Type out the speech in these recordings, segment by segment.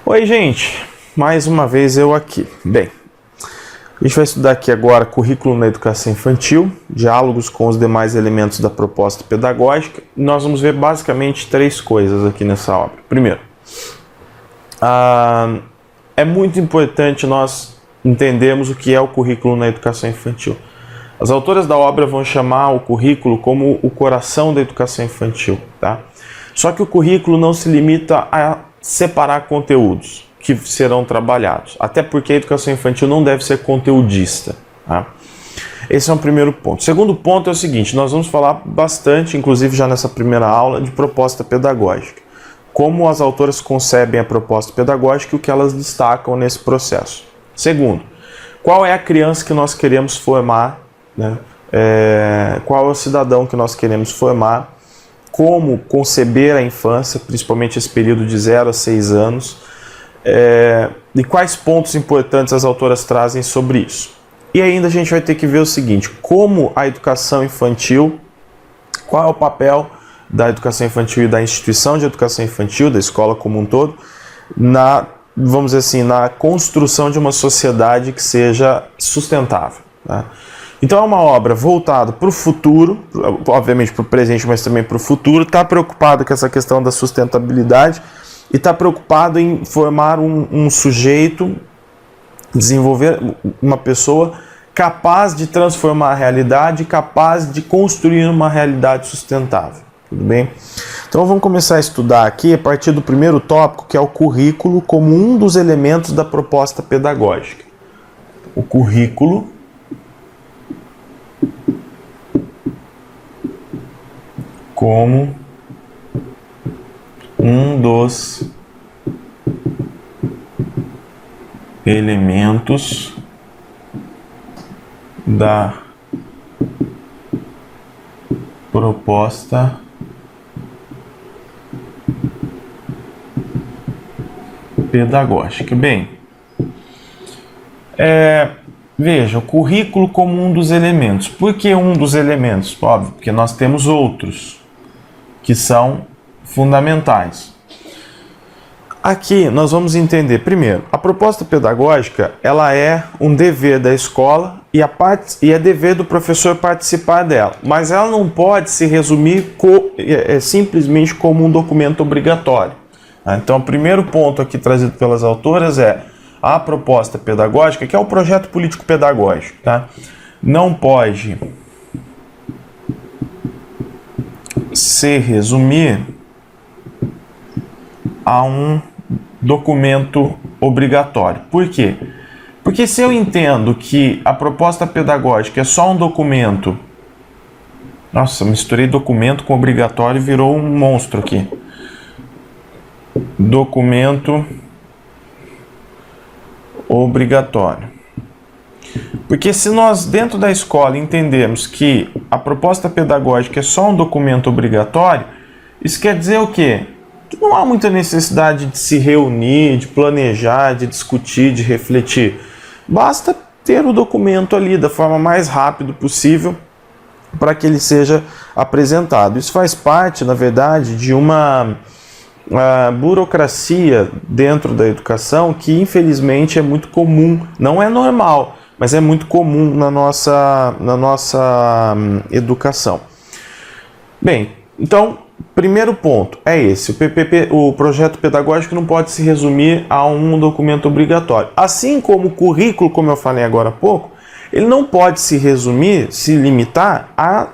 Oi, gente, mais uma vez eu aqui. Bem, a gente vai estudar aqui agora currículo na educação infantil, diálogos com os demais elementos da proposta pedagógica. Nós vamos ver basicamente três coisas aqui nessa obra. Primeiro, é muito importante nós entendermos o que é o currículo na educação infantil. As autoras da obra vão chamar o currículo como o coração da educação infantil, tá? Só que o currículo não se limita a separar conteúdos que serão trabalhados, até porque a educação infantil não deve ser conteudista, tá? Esse é um primeiro ponto. O segundo ponto é o seguinte: nós vamos falar bastante, inclusive já nessa primeira aula, de proposta pedagógica. Como as autoras concebem a proposta pedagógica e o que elas destacam nesse processo. Segundo, qual é a criança que nós queremos formar, né? Qual é o cidadão que nós queremos formar, como conceber a infância, principalmente esse período de 0 a 6 anos, e quais pontos importantes as autoras trazem sobre isso. E ainda a gente vai ter que ver o seguinte: como a educação infantil, qual é o papel da educação infantil e da instituição de educação infantil, da escola como um todo, vamos dizer assim, na construção de uma sociedade que seja sustentável, né? Então é uma obra voltada para o futuro, obviamente para o presente, mas também para o futuro. Está preocupado com essa questão da sustentabilidade e está preocupado em formar um sujeito, desenvolver uma pessoa capaz de transformar a realidade, capaz de construir uma realidade sustentável. Tudo bem? Então vamos começar a estudar aqui a partir do primeiro tópico, que é o currículo como um dos elementos da proposta pedagógica. O currículo como um dos elementos da proposta pedagógica. Bem, veja, o currículo como um dos elementos. Por que um dos elementos? Óbvio, porque nós temos outros que são fundamentais. Aqui nós vamos entender, primeiro, a proposta pedagógica, ela é um dever da escola e é dever do professor participar dela, mas ela não pode se resumir simplesmente como um documento obrigatório. Então, o primeiro ponto aqui trazido pelas autoras é a proposta pedagógica, que é o projeto político pedagógico, tá? Não pode se resumir a um documento obrigatório. Por quê? Porque se eu entendo que a proposta pedagógica é só um documento... Nossa, misturei documento com obrigatório e virou um monstro aqui. Documento obrigatório. Porque se nós dentro da escola entendemos que a proposta pedagógica é só um documento obrigatório, isso quer dizer o quê? Que não há muita necessidade de se reunir, de planejar, de discutir, de refletir. Basta ter o documento ali da forma mais rápida possível para que ele seja apresentado. Isso faz parte, na verdade, de uma burocracia dentro da educação que infelizmente é muito comum, não é normal, mas é muito comum na nossa educação. Bem, então, primeiro ponto é esse: o projeto pedagógico não pode se resumir a um documento obrigatório. Assim como o currículo, como eu falei agora há pouco, ele não pode se limitar à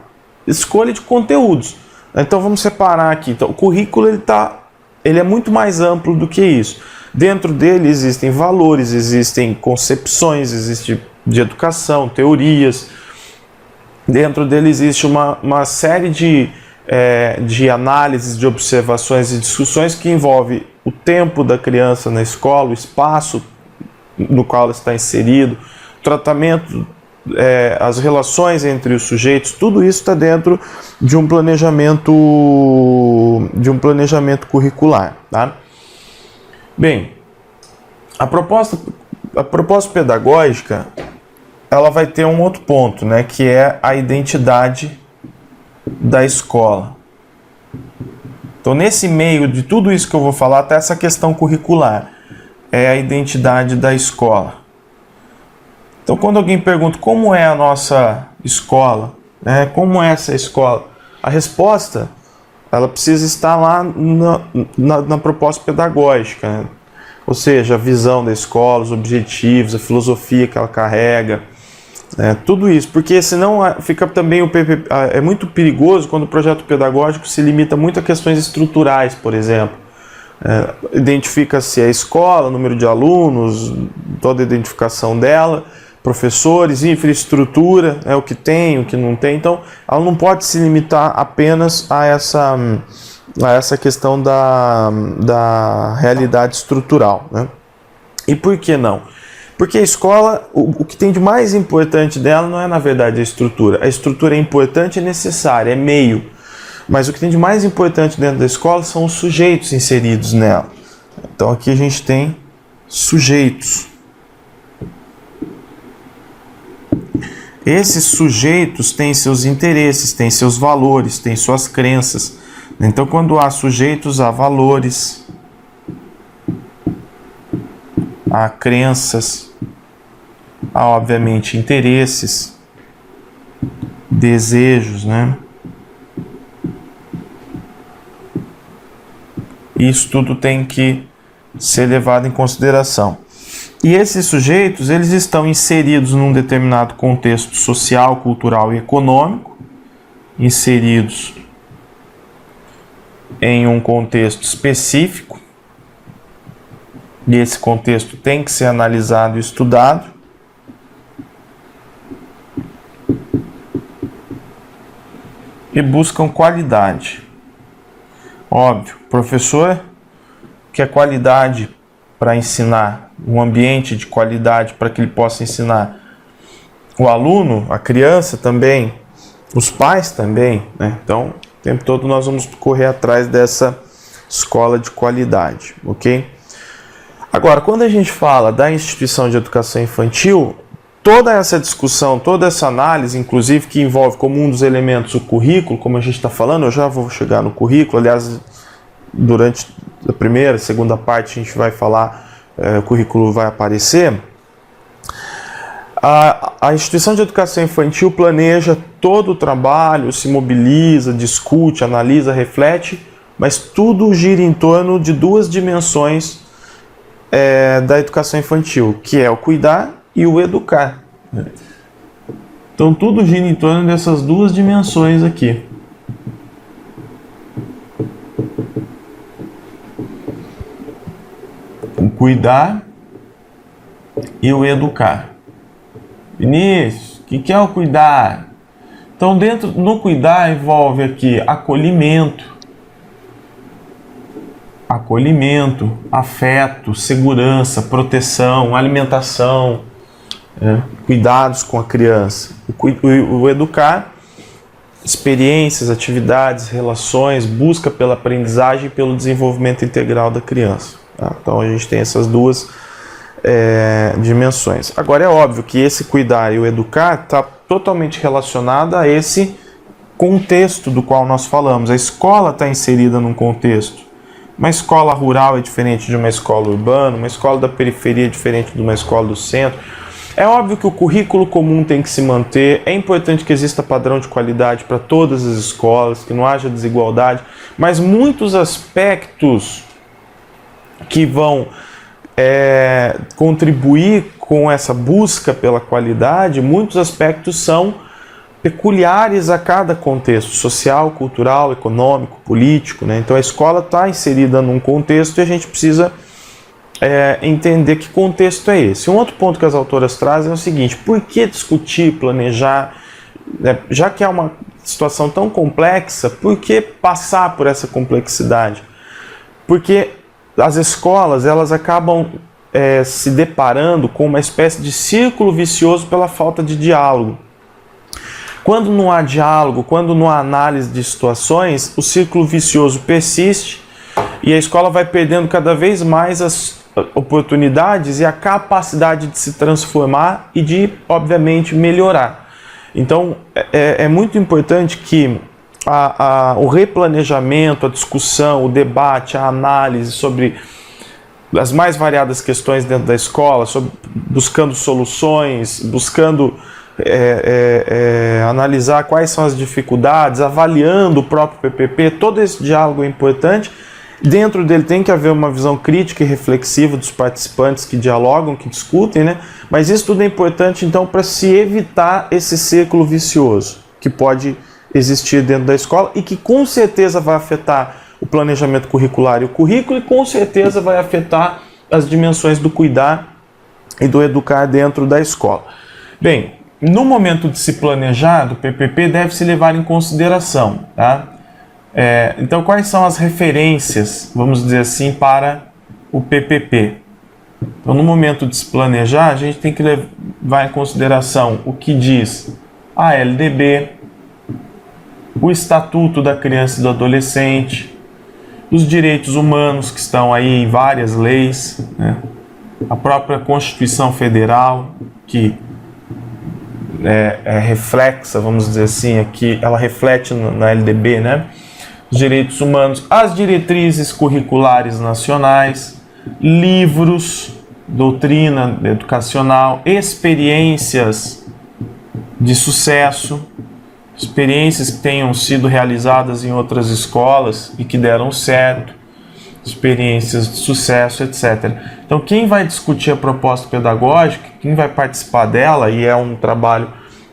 escolha de conteúdos. Então vamos separar aqui. Então, o currículo ele é muito mais amplo do que isso. Dentro dele existem valores, existem concepções, existe de educação, teorias. Dentro dele existe uma série de análises, de observações e discussões que envolve o tempo da criança na escola, o espaço no qual ela está inserido, o tratamento, as relações entre os sujeitos. Tudo isso está dentro de um planejamento curricular, tá? Bem, a proposta pedagógica, ela vai ter um outro ponto, né, que é a identidade da escola. Então, nesse meio de tudo isso que eu vou falar, está essa questão curricular. é a identidade da escola. Então, quando alguém pergunta como é a nossa escola, né, como é essa escola, a resposta ela precisa estar lá na proposta pedagógica, né? Ou seja, a visão da escola, os objetivos, a filosofia que ela carrega, tudo isso, porque senão fica também é muito perigoso quando o projeto pedagógico se limita muito a questões estruturais, por exemplo. Identifica-se a escola, número de alunos, toda a identificação dela, professores, infraestrutura, o que tem, o que não tem. Então, ela não pode se limitar apenas a essa questão da realidade estrutural, né? E por que não? Porque a escola, o que tem de mais importante dela não é, na verdade, a estrutura. A estrutura é importante e necessária, é meio. Mas o que tem de mais importante dentro da escola são os sujeitos inseridos nela. Então aqui a gente tem sujeitos. Esses sujeitos têm seus interesses, têm seus valores, têm suas crenças. Então quando há sujeitos, há valores, há crenças, há obviamente interesses, desejos, né? Isso tudo tem que ser levado em consideração. E esses sujeitos, eles estão inseridos num determinado contexto social, cultural e econômico, inseridos em um contexto específico, e esse contexto tem que ser analisado e estudado. E buscam qualidade. Óbvio, o professor quer qualidade para ensinar, um ambiente de qualidade para que ele possa ensinar. O aluno, a criança também, os pais também, né? Então, o tempo todo nós vamos correr atrás dessa escola de qualidade, ok? Agora, quando a gente fala da instituição de educação infantil, toda essa discussão, toda essa análise, inclusive que envolve como um dos elementos o currículo, como a gente está falando, eu já vou chegar no currículo, aliás, durante a primeira, segunda parte a gente vai falar, o currículo vai aparecer. A instituição de educação infantil planeja todo o trabalho, se mobiliza, discute, analisa, reflete, mas tudo gira em torno de duas dimensões da educação infantil, que é o cuidar e o educar. Então tudo gira em torno dessas duas dimensões aqui. O cuidar e o educar. Vinícius, o que é o cuidar? Então no cuidar envolve aqui acolhimento, afeto, segurança, proteção, alimentação, cuidados com a criança. O educar, experiências, atividades, relações, busca pela aprendizagem e pelo desenvolvimento integral da criança. Tá? Então a gente tem essas duas dimensões. Agora é óbvio que esse cuidar e o educar está totalmente relacionado a esse contexto do qual nós falamos. A escola está inserida num contexto. Uma escola rural é diferente de uma escola urbana, uma escola da periferia é diferente de uma escola do centro. É óbvio que o currículo comum tem que se manter, é importante que exista padrão de qualidade para todas as escolas, que não haja desigualdade, mas muitos aspectos que vão contribuir com essa busca pela qualidade, muitos aspectos são peculiares a cada contexto social, cultural, econômico, político, né? Então a escola está inserida num contexto e a gente precisa entender que contexto é esse. Um outro ponto que as autoras trazem é o seguinte: por que discutir, planejar, já que é uma situação tão complexa, por que passar por essa complexidade? Porque as escolas elas acabam se deparando com uma espécie de círculo vicioso pela falta de diálogo. Quando não há diálogo, quando não há análise de situações, o círculo vicioso persiste e a escola vai perdendo cada vez mais as oportunidades e a capacidade de se transformar e de, obviamente, melhorar. Então, é muito importante que o replanejamento, a discussão, o debate, a análise sobre as mais variadas questões dentro da escola, buscando soluções, buscando analisar quais são as dificuldades, avaliando o próprio PPP. Todo esse diálogo é importante. Dentro dele tem que haver uma visão crítica e reflexiva dos participantes que dialogam, que discutem, né? Mas isso tudo é importante, então, para se evitar esse círculo vicioso que pode existir dentro da escola e que com certeza vai afetar o planejamento curricular e o currículo, e com certeza vai afetar as dimensões do cuidar e do educar dentro da escola. Bem, no momento de se planejar, o PPP deve se levar em consideração, tá? Então, quais são as referências, vamos dizer assim, para o PPP? Então, no momento de se planejar, a gente tem que levar em consideração o que diz a LDB, o Estatuto da Criança e do Adolescente, os direitos humanos que estão aí em várias leis, né? A própria Constituição Federal, que é reflexa, vamos dizer assim, aqui, ela reflete na LDB, né? Os direitos humanos, as diretrizes curriculares nacionais, livros, doutrina educacional, experiências de sucesso, experiências que tenham sido realizadas em outras escolas e que deram certo, experiências de sucesso, etc. Então, quem vai discutir a proposta pedagógica, quem vai participar dela, e é um trabalho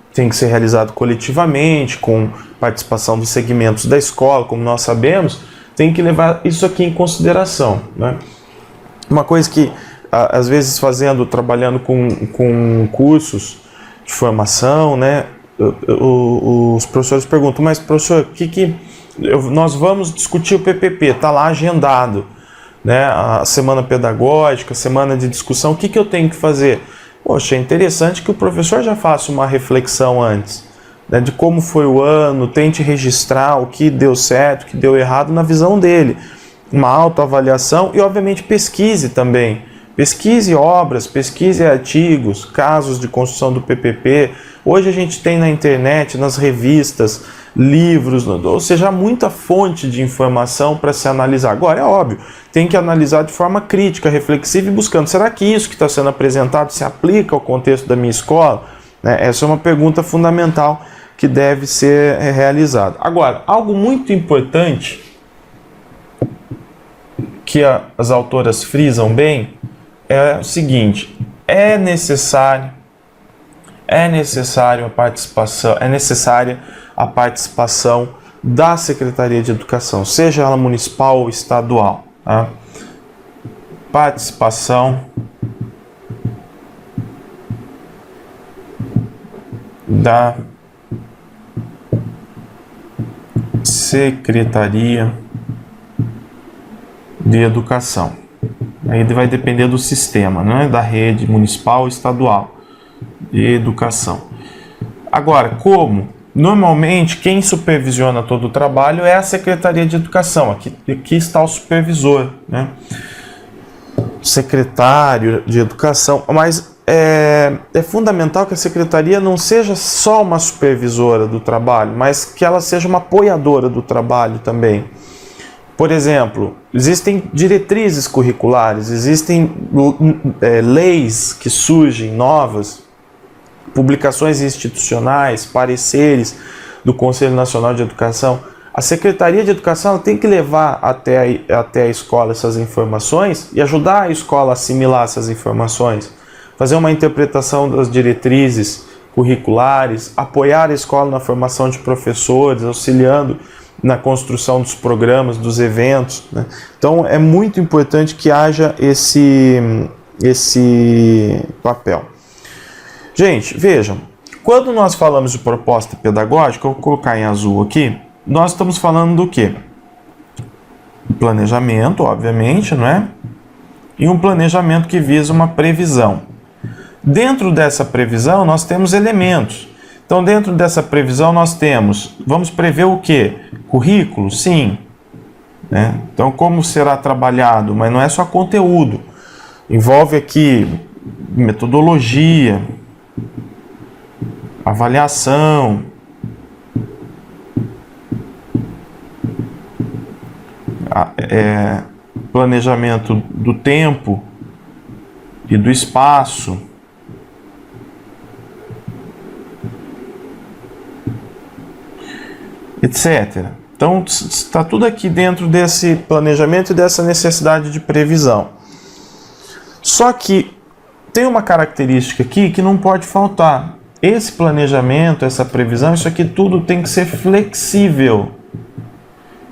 que tem que ser realizado coletivamente, com participação dos segmentos da escola, como nós sabemos, tem que levar isso aqui em consideração, né? Uma coisa que, às vezes, trabalhando com cursos de formação, né, os professores perguntam, mas professor, nós vamos discutir o PPP, está lá agendado, né, a semana pedagógica, a semana de discussão, o que eu tenho que fazer? Poxa, é interessante que o professor já faça uma reflexão antes, né, de como foi o ano, tente registrar o que deu certo, o que deu errado na visão dele, uma autoavaliação e, obviamente, pesquise também. Pesquise obras, pesquise artigos, casos de construção do PPP. Hoje a gente tem na internet, nas revistas, livros, ou seja, há muita fonte de informação para se analisar. Agora, é óbvio, tem que analisar de forma crítica, reflexiva e buscando, será que isso que está sendo apresentado se aplica ao contexto da minha escola? Essa é uma pergunta fundamental que deve ser realizada. Agora, algo muito importante que as autoras frisam bem é o seguinte: é necessária a participação da Secretaria de Educação, seja ela municipal ou estadual, tá? Participação da Secretaria de Educação. Aí vai depender do sistema, né? Da rede municipal ou estadual de educação. Agora, como? Normalmente, quem supervisiona todo o trabalho é a Secretaria de Educação. Aqui está o supervisor, né? Secretário de Educação. Mas é fundamental que a Secretaria não seja só uma supervisora do trabalho, mas que ela seja uma apoiadora do trabalho também. Por exemplo, existem diretrizes curriculares, existem leis que surgem novas, publicações institucionais, pareceres do Conselho Nacional de Educação. A Secretaria de Educação tem que levar até a escola essas informações e ajudar a escola a assimilar essas informações, fazer uma interpretação das diretrizes curriculares, apoiar a escola na formação de professores, auxiliando na construção dos programas, dos eventos, né? Então é muito importante que haja esse papel. Gente, vejam, quando nós falamos de proposta pedagógica, eu vou colocar em azul aqui, nós estamos falando do quê? Planejamento, obviamente, não é? E um planejamento que visa uma previsão. Dentro dessa previsão, nós temos elementos. Então, dentro dessa previsão, vamos prever o quê? Currículo? Sim. Né? Então, como será trabalhado? Mas não é só conteúdo. Envolve aqui metodologia, avaliação, planejamento do tempo e do espaço, etc. Então, está tudo aqui dentro desse planejamento e dessa necessidade de previsão. Só que tem uma característica aqui que não pode faltar. Esse planejamento, essa previsão, isso aqui tudo tem que ser flexível.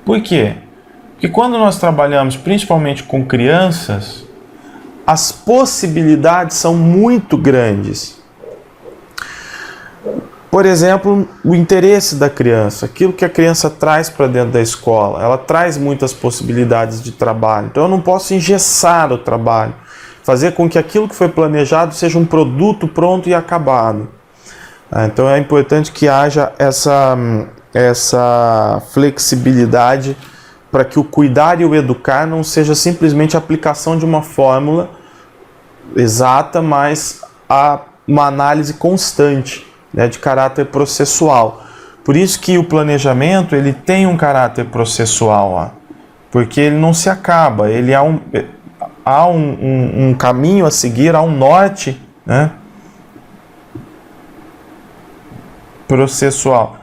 Por quê? Porque quando nós trabalhamos principalmente com crianças, as possibilidades são muito grandes. Por exemplo, o interesse da criança, aquilo que a criança traz para dentro da escola, ela traz muitas possibilidades de trabalho. Então eu não posso engessar o trabalho, fazer com que aquilo que foi planejado seja um produto pronto e acabado. Então é importante que haja essa flexibilidade para que o cuidar e o educar não seja simplesmente a aplicação de uma fórmula exata, mas uma análise constante, né, de caráter processual. Por isso que o planejamento ele tem um caráter processual, ó, porque ele não se acaba, ele há um caminho a seguir, há um norte, né, processual.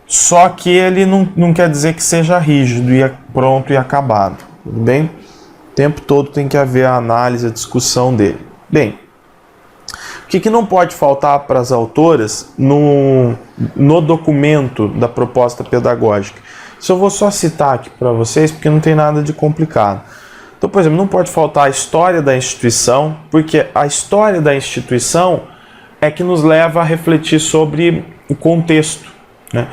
Só que ele não quer dizer que seja rígido e pronto e acabado. Tudo bem? O tempo todo tem que haver a análise, a discussão dele. Bem, o que não pode faltar para as autoras no documento da proposta pedagógica? Isso eu vou só citar aqui para vocês, porque não tem nada de complicado. Então, por exemplo, não pode faltar a história da instituição, porque a história da instituição é que nos leva a refletir sobre o contexto, né?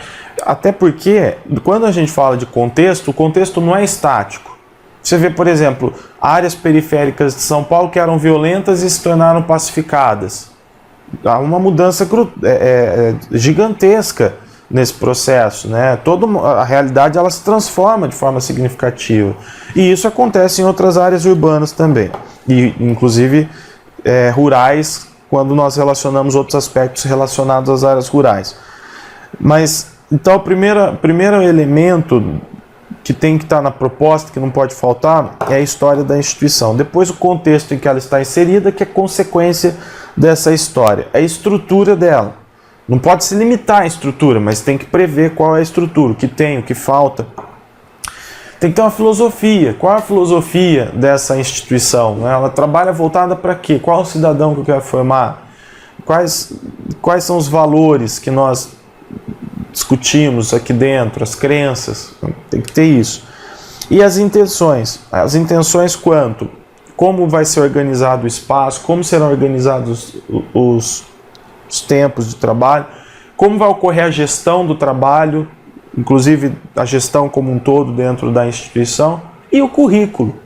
Até porque, quando a gente fala de contexto, o contexto não é estático. Você vê, por exemplo, áreas periféricas de São Paulo que eram violentas e se tornaram pacificadas. Há uma mudança gigantesca nesse processo, né? A realidade ela se transforma de forma significativa. E isso acontece em outras áreas urbanas também, e inclusive rurais, quando nós relacionamos outros aspectos relacionados às áreas rurais. Mas, então, o primeiro elemento que tem que estar na proposta, que não pode faltar, é a história da instituição. Depois, o contexto em que ela está inserida, que é consequência dessa história. A estrutura dela. Não pode se limitar à estrutura, mas tem que prever qual é a estrutura, o que tem, o que falta. Tem que ter uma filosofia. Qual é a filosofia dessa instituição? Ela trabalha voltada para quê? Qual é o cidadão que eu quero formar? Quais são os valores que nós discutimos aqui dentro, as crenças? Tem que ter isso. E as intenções? As intenções quanto? Como vai ser organizado o espaço? Como serão organizados os tempos de trabalho? Como vai ocorrer a gestão do trabalho? Inclusive a gestão como um todo dentro da instituição, e o currículo.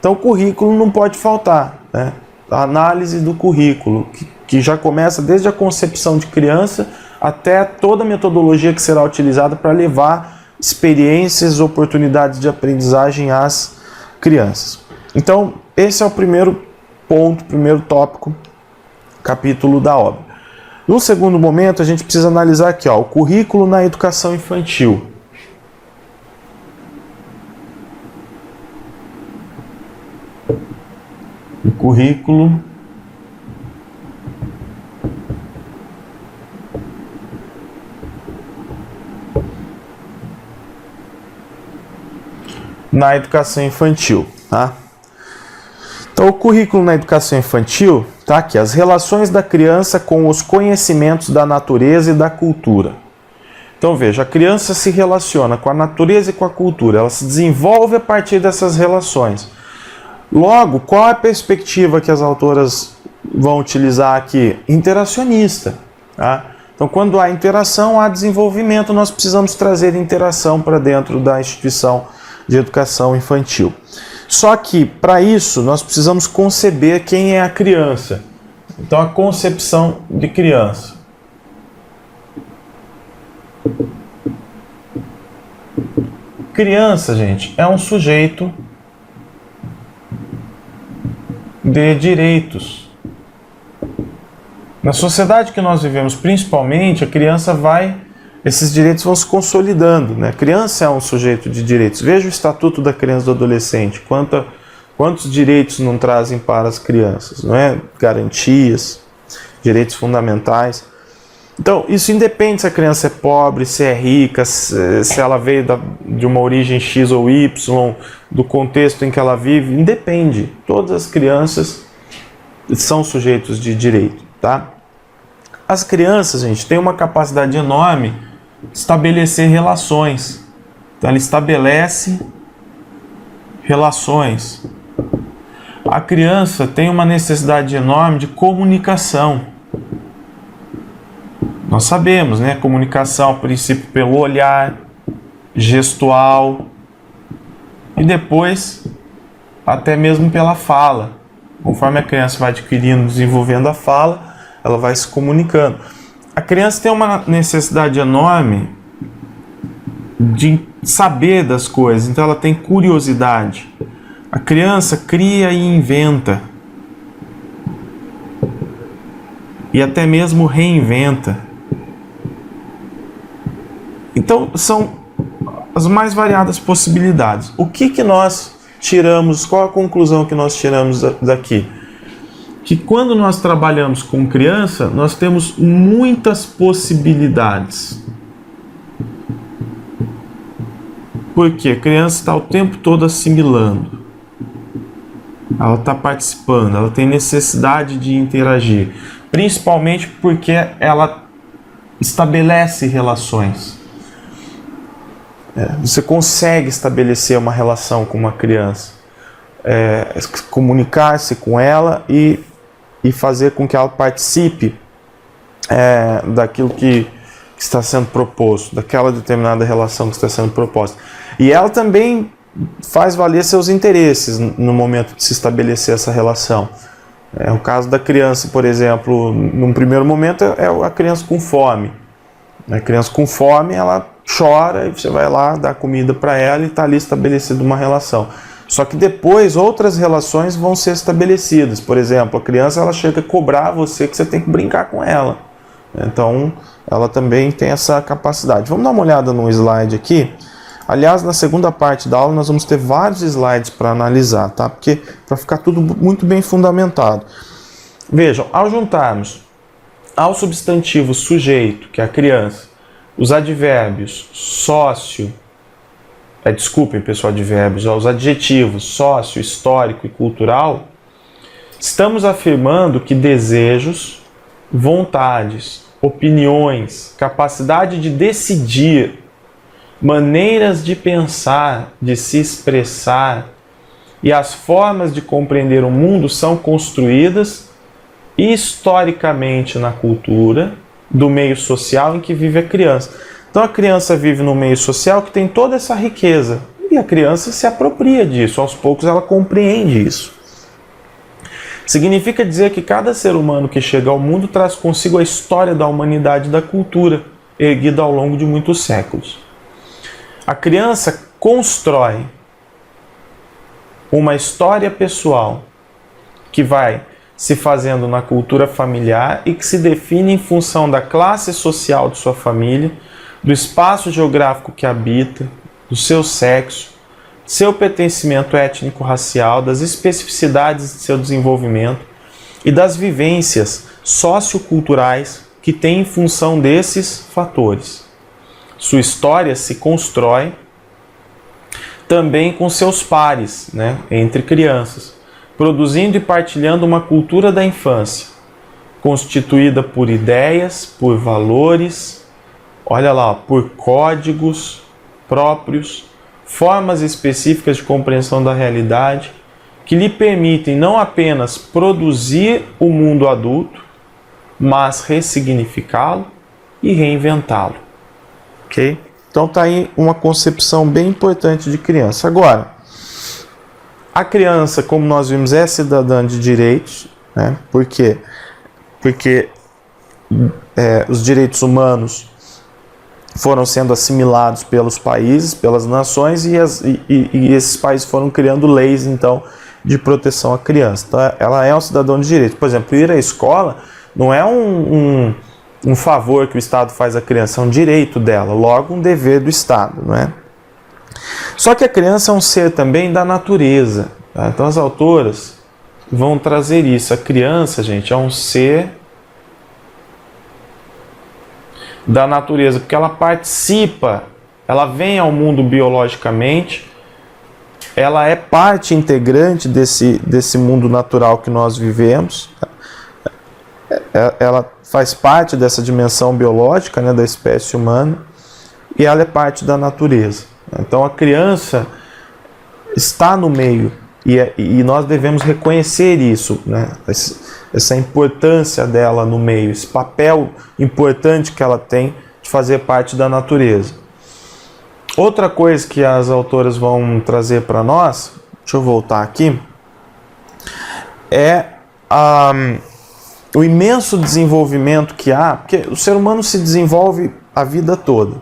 Então o currículo não pode faltar, né? A análise do currículo, que já começa desde a concepção de criança até toda a metodologia que será utilizada para levar experiências, oportunidades de aprendizagem às crianças. Então esse é o primeiro ponto, primeiro tópico, capítulo da obra. No segundo momento, a gente precisa analisar aqui, o currículo na educação infantil. O currículo na educação infantil, tá? Então, o currículo na educação infantil tá aqui, as relações da criança com os conhecimentos da natureza e da cultura. Então, veja, a criança se relaciona com a natureza e com a cultura, ela se desenvolve a partir dessas relações. Logo, qual é a perspectiva que as autoras vão utilizar aqui? Interacionista, tá? Então, quando há interação, há desenvolvimento, nós precisamos trazer interação para dentro da instituição de educação infantil. Só que, para isso, nós precisamos conceber quem é a criança. Então, a concepção de criança. Criança, gente, é um sujeito de direitos. Na sociedade que nós vivemos, principalmente, a criança vai esses direitos vão se consolidando, né? A criança é um sujeito de direitos. Veja o Estatuto da Criança e do Adolescente. Quantos direitos não trazem para as crianças, não é? Garantias, direitos fundamentais. Então, isso independe se a criança é pobre, se é rica, se ela veio de uma origem X ou Y, do contexto em que ela vive, independe. Todas as crianças são sujeitos de direito, tá? As crianças, gente, têm uma capacidade enorme de estabelecer relações. Então, ela estabelece relações. A criança tem uma necessidade enorme de comunicação. Nós sabemos, né? Comunicação, a princípio, pelo olhar, gestual e depois até mesmo pela fala. Conforme a criança vai adquirindo, desenvolvendo a fala, ela vai se comunicando. A criança tem uma necessidade enorme de saber das coisas, então ela tem curiosidade. A criança cria e inventa. E até mesmo reinventa. Então, são as mais variadas possibilidades. O que nós tiramos, qual a conclusão que nós tiramos daqui? Que quando nós trabalhamos com criança, nós temos muitas possibilidades. Porque a criança está o tempo todo assimilando. Ela está participando, ela tem necessidade de interagir. Principalmente porque ela estabelece relações. Você consegue estabelecer uma relação com uma criança, comunicar-se com ela e fazer com que ela participe daquilo que está sendo proposto, daquela determinada relação que está sendo proposta. E ela também faz valer seus interesses no momento de se estabelecer essa relação. É o caso da criança, por exemplo, num primeiro momento é a criança com fome. A criança com fome, ela chora e você vai lá dar comida para ela e está ali estabelecida uma relação. Só que depois outras relações vão ser estabelecidas. Por exemplo, a criança ela chega a cobrar você que você tem que brincar com ela. Então, ela também tem essa capacidade. Vamos dar uma olhada no slide aqui. Aliás, na segunda parte da aula nós vamos ter vários slides para analisar, tá? Porque para ficar tudo muito bem fundamentado. Vejam, ao juntarmos ao substantivo sujeito, que é a criança, os advérbios sócio, desculpem pessoal, advérbios, os adjetivos sócio, histórico e cultural, estamos afirmando que desejos, vontades, opiniões, capacidade de decidir, maneiras de pensar, de se expressar e as formas de compreender o mundo são construídas historicamente na cultura do meio social em que vive a criança. Então a criança vive num meio social que tem toda essa riqueza e a criança se apropria disso, aos poucos ela compreende isso. Significa dizer que cada ser humano que chega ao mundo traz consigo a história da humanidade e da cultura, erguida ao longo de muitos séculos. A criança constrói uma história pessoal que vai se fazendo na cultura familiar e que se define em função da classe social de sua família, do espaço geográfico que habita, do seu sexo, seu pertencimento étnico-racial, das especificidades de seu desenvolvimento e das vivências socioculturais que tem em função desses fatores. Sua história se constrói também com seus pares, entre crianças, produzindo e partilhando uma cultura da infância, constituída por ideias, por valores, olha lá, por códigos próprios, formas específicas de compreensão da realidade, que lhe permitem não apenas produzir o mundo adulto, mas ressignificá-lo e reinventá-lo. Ok? Então está aí uma concepção bem importante de criança. Agora, a criança, como nós vimos, é cidadã de direitos, Por quê? Porque os direitos humanos foram sendo assimilados pelos países, pelas nações, e esses países foram criando leis, então, de proteção à criança. Então, ela é um cidadão de direito. Por exemplo, ir à escola não é um favor que o Estado faz à criança, é um direito dela, logo um dever do Estado, não é? Só que a criança é um ser também da natureza, tá? Então as autoras vão trazer isso. A criança, gente, é um ser da natureza, porque ela participa, ela vem ao mundo biologicamente, ela é parte integrante desse mundo natural que nós vivemos, ela faz parte dessa dimensão biológica, né, da espécie humana, e ela é parte da natureza. Então a criança está no meio, e nós devemos reconhecer isso, né, essa importância dela no meio, esse papel importante que ela tem de fazer parte da natureza. Outra coisa que as autoras vão trazer para nós, deixa eu voltar aqui, é o imenso desenvolvimento que há, porque o ser humano se desenvolve a vida toda,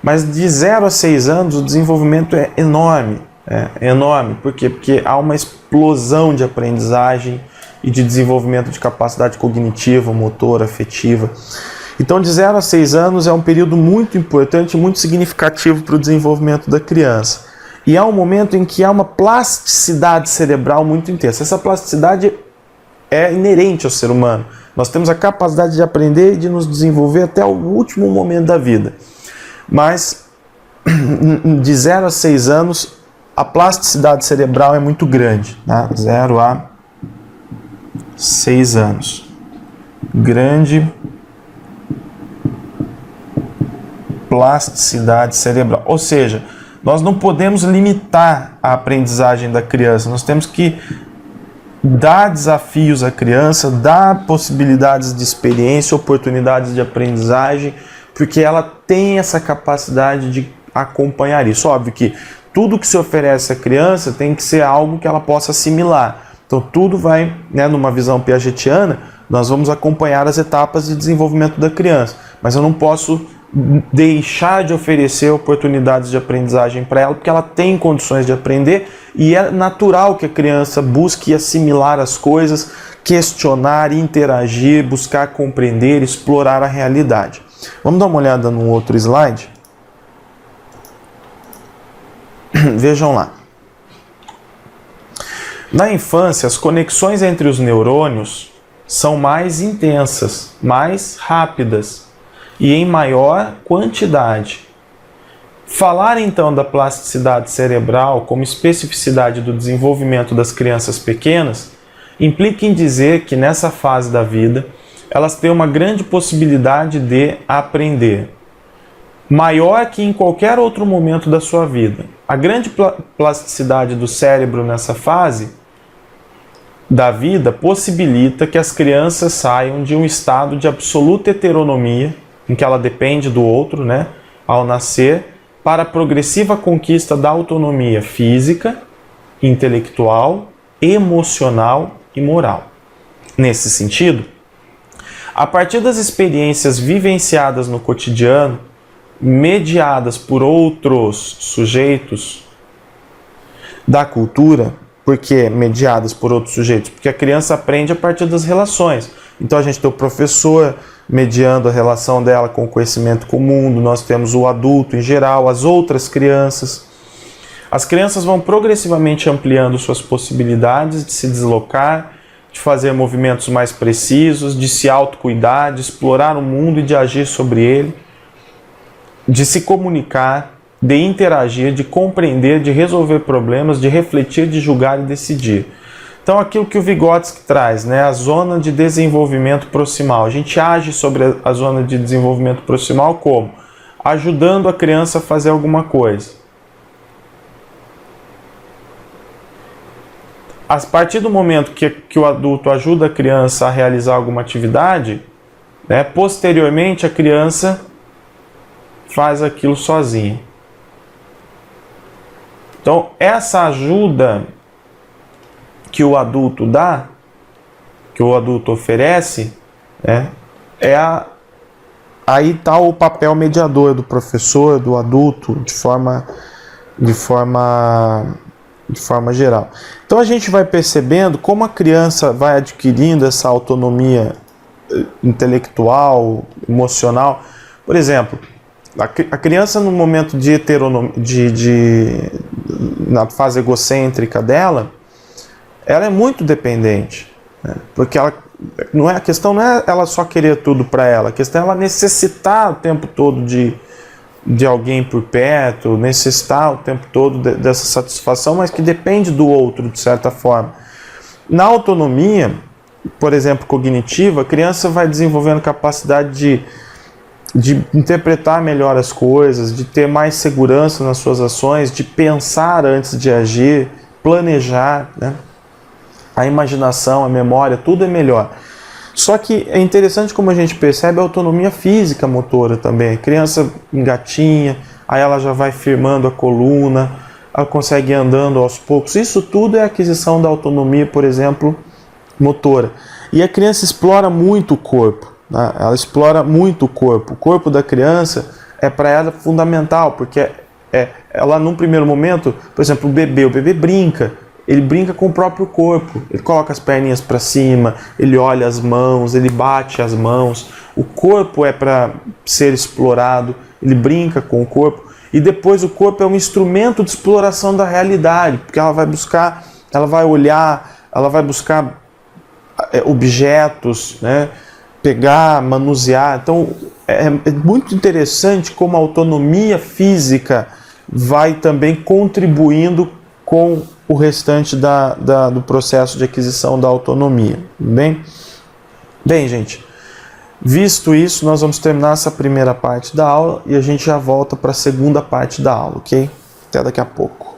mas de 0 a 6 anos o desenvolvimento é enorme. É enorme. Por quê? Porque há uma explosão de aprendizagem e de desenvolvimento de capacidade cognitiva, motora, afetiva. Então, de 0 a 6 anos é um período muito importante, muito significativo para o desenvolvimento da criança. E é um momento em que há uma plasticidade cerebral muito intensa. Essa plasticidade é inerente ao ser humano. Nós temos a capacidade de aprender e de nos desenvolver até o último momento da vida. Mas, de 0 a 6 anos, a plasticidade cerebral é muito grande, né? 0 a 6 anos. Grande plasticidade cerebral. Ou seja, nós não podemos limitar a aprendizagem da criança. Nós temos que dar desafios à criança, dar possibilidades de experiência, oportunidades de aprendizagem, porque ela tem essa capacidade de acompanhar isso. Óbvio que tudo que se oferece à criança tem que ser algo que ela possa assimilar. Então tudo vai, né, numa visão piagetiana, nós vamos acompanhar as etapas de desenvolvimento da criança. Mas eu não posso deixar de oferecer oportunidades de aprendizagem para ela, porque ela tem condições de aprender e é natural que a criança busque assimilar as coisas, questionar, interagir, buscar compreender, explorar a realidade. Vamos dar uma olhada no outro slide? Vejam lá. Na infância, as conexões entre os neurônios são mais intensas, mais rápidas e em maior quantidade. Falar então da plasticidade cerebral como especificidade do desenvolvimento das crianças pequenas implica em dizer que nessa fase da vida elas têm uma grande possibilidade de aprender, maior que em qualquer outro momento da sua vida. A grande plasticidade do cérebro nessa fase da vida possibilita que as crianças saiam de um estado de absoluta heteronomia, em que ela depende do outro, né, ao nascer, para a progressiva conquista da autonomia física, intelectual, emocional e moral. Nesse sentido, a partir das experiências vivenciadas no cotidiano, mediadas por outros sujeitos da cultura, por que mediadas por outros sujeitos? Porque a criança aprende a partir das relações. Então a gente tem o professor mediando a relação dela com o conhecimento comum, nós temos o adulto em geral, as outras crianças. As crianças vão progressivamente ampliando suas possibilidades de se deslocar, de fazer movimentos mais precisos, de se autocuidar, de explorar o mundo e de agir sobre ele, de se comunicar, de interagir, de compreender, de resolver problemas, de refletir, de julgar e decidir. Então, aquilo que o Vygotsky traz, né, a zona de desenvolvimento proximal. A gente age sobre a zona de desenvolvimento proximal como? Ajudando a criança a fazer alguma coisa. A partir do momento que o adulto ajuda a criança a realizar alguma atividade, né, posteriormente a criança faz aquilo sozinha. Então, essa ajuda que o adulto dá, que o adulto oferece, né, aí está o papel mediador do professor, do adulto, de forma geral. Então a gente vai percebendo como a criança vai adquirindo essa autonomia intelectual, emocional. Por exemplo, a criança no momento de na fase egocêntrica dela, ela é muito dependente, né? Porque ela a questão não é ela só querer tudo para ela, a questão é ela necessitar o tempo todo de alguém por perto, necessitar o tempo todo dessa satisfação, mas que depende do outro de certa forma. Na autonomia, por exemplo, cognitiva, a criança vai desenvolvendo capacidade de interpretar melhor as coisas, de ter mais segurança nas suas ações, de pensar antes de agir, planejar, né? A imaginação, a memória, tudo é melhor. Só que é interessante como a gente percebe a autonomia física motora também. A criança engatinha, aí ela já vai firmando a coluna, ela consegue ir andando aos poucos. Isso tudo é aquisição da autonomia, por exemplo, motora. E a criança explora muito o corpo, né? Ela explora muito o corpo. O corpo da criança é para ela fundamental, porque ela num primeiro momento, por exemplo, o bebê brinca. Ele brinca com o próprio corpo, ele coloca as perninhas para cima, ele olha as mãos, ele bate as mãos. O corpo é para ser explorado, ele brinca com o corpo. E depois o corpo é um instrumento de exploração da realidade, porque ela vai buscar, ela vai olhar, ela vai buscar objetos, né? Pegar, manusear. Então é muito interessante como a autonomia física vai também contribuindo com o restante do processo de aquisição da autonomia. Bem, gente, visto isso, nós vamos terminar essa primeira parte da aula e a gente já volta para a segunda parte da aula, ok? Até daqui a pouco.